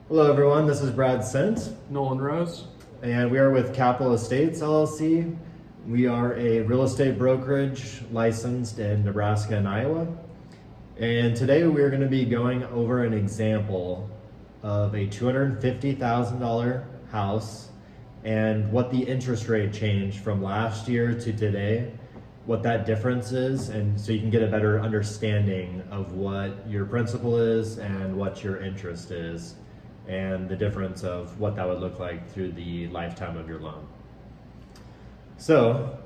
Hello, everyone. This is Brad Sent, Nolan Rose. and we are with Capital Estates LLC. We are a real estate brokerage licensed in Nebraska and Iowa. And today we are going to be going over an example of a $250,000 house and what the interest rate changed from last year to today, what that difference is, and so you can get a better understanding of what your principal is and what your interest is, and the difference of what that would look like through the lifetime of your loan. So,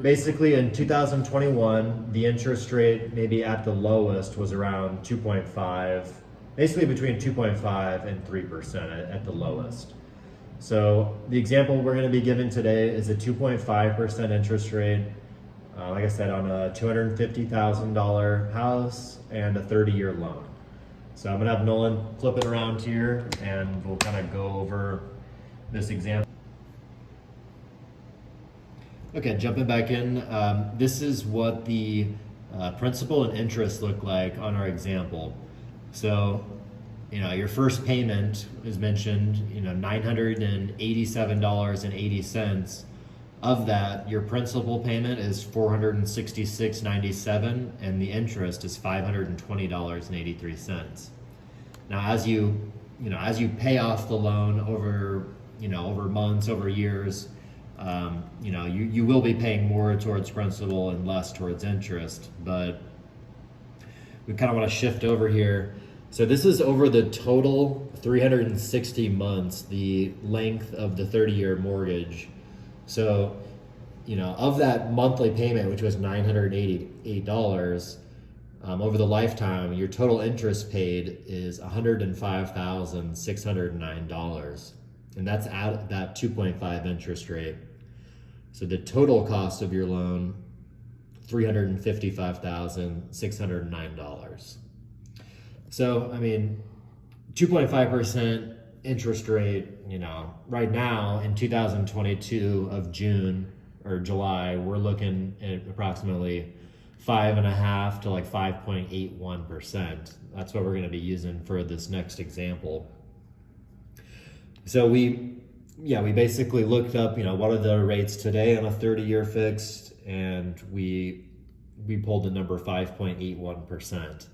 basically in 2021, the interest rate maybe at the lowest was around 2.5, basically between 2.5 and 3% at the lowest. So the example we're going to be given today is a 2.5% interest rate, like I said, on a $250,000 house and a 30-year loan. So I'm going to have Nolan flip it around here and we'll kind of go over this example. Okay, jumping back in, this is what the principal and interest look like on our example. So, your first payment is mentioned, $987.80. Of that, your principal payment is $466.97, and the interest is $520.83. Now, as you pay off the loan over months, over years, you will be paying more towards principal and less towards interest. But we kind of want to shift over here. So this is over the total 360 months, the length of the 30-year mortgage. So, of that monthly payment, which was $988, over the lifetime, your total interest paid is $105,609. And that's at that 2.5 interest rate. So the total cost of your loan, $355,609. So, 2.5% interest rate, right now in 2022 of June or July, we're looking at approximately 5.5 to like 5.81%. That's what we're going to be using for this next example. So we basically looked up, what are the rates today on a 30-year fixed, and we pulled the number 5.81%.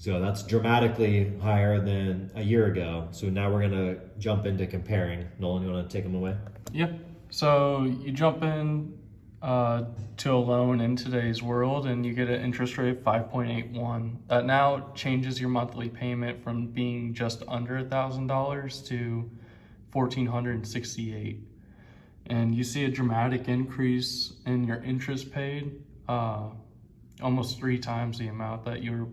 So that's dramatically higher than a year ago. So now we're gonna jump into comparing. Nolan, you wanna take them away? Yep. So you jump in to a loan in today's world and you get an interest rate of 5.81. That now changes your monthly payment from being just under $1,000 to $1,468. And you see a dramatic increase in your interest paid, almost 3 times the amount that you were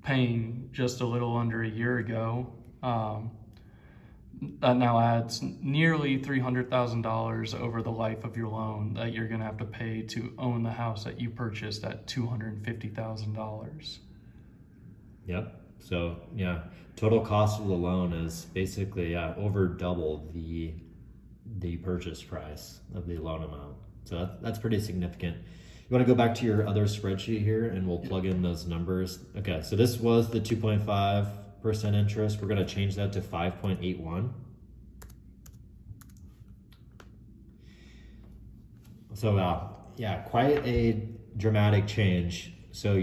paying just a little under a year ago. That now adds nearly $300,000 over the life of your loan that you're gonna have to pay to own the house that you purchased at $250,000. Yep. So total cost of the loan is basically over double the purchase price of the loan amount. So that's pretty significant. You want to go back to your other spreadsheet here and we'll plug in those numbers. Okay, so this was the 2.5% interest. We're going to change that to 5.81. So quite a dramatic change. So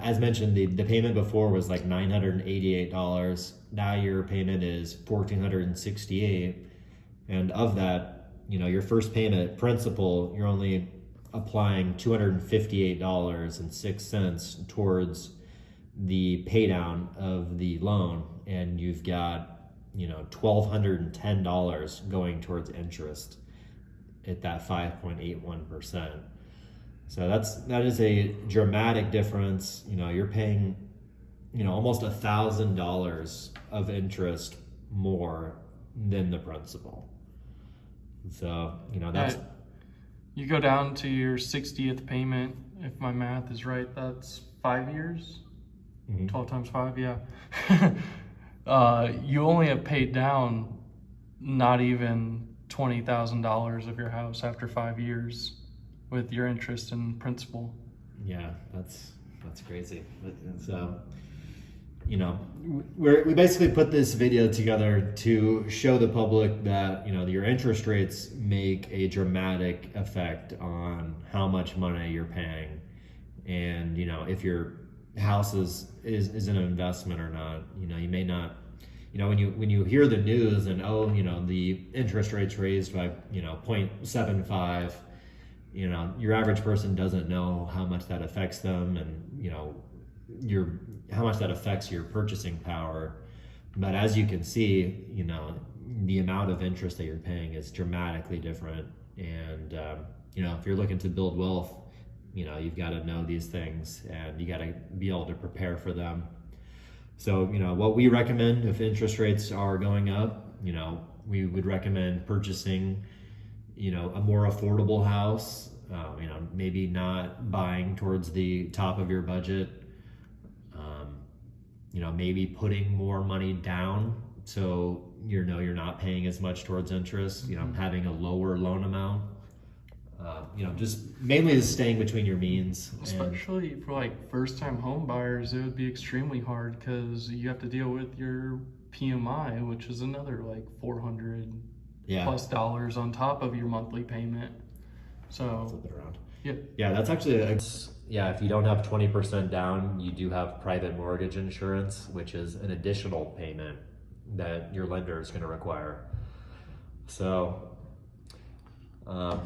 as mentioned, the payment before was like $988. Now your payment is $1,468. And of that, your first payment principal, you're only applying $258.06 towards the pay down of the loan, and you've got $1,210 going towards interest at that 5.81%. So that is a dramatic difference. You're paying almost $1,000 of interest more than the principal. So that's you go down to your 60th payment, if my math is right, that's 5 years? 12 times 5, yeah. You only have paid down not even $20,000 of your house after 5 years with your interest and principal. Yeah, that's crazy. you know, we basically put this video together to show the public that, you know, your interest rates make a dramatic effect on how much money you're paying. And, you know, if your house is an investment or not, you know, you may not, you know, when you hear the news and, oh, you know, the interest rates raised by, you know, 0.75, you know, your average person doesn't know how much that affects them, and, you know, how much that affects your purchasing power. But as you can see, you know, the amount of interest that you're paying is dramatically different. And, you know, if you're looking to build wealth, you know, you've got to know these things, and you got to be able to prepare for them. So, you know, what we recommend if interest rates are going up, you know, we would recommend purchasing, you know, a more affordable house, you know, maybe not buying towards the top of your budget, you know, maybe putting more money down so you know you're not paying as much towards interest, you know, having a lower loan amount, you know, just mainly is staying between your means. Especially for like first-time home buyers, it would be extremely hard because you have to deal with your PMI, which is another like $400 plus dollars on top of your monthly payment. So Around. Yeah, that's actually if you don't have 20% down, you do have private mortgage insurance, which is an additional payment that your lender is going to require. So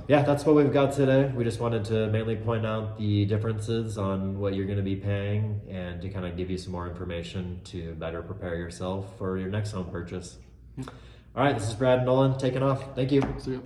that's what we've got today. We just wanted to mainly point out the differences on what you're going to be paying, and to kind of give you some more information to better prepare yourself for your next home purchase. All right, this is Brad Nolan taking off. Thank you. See ya.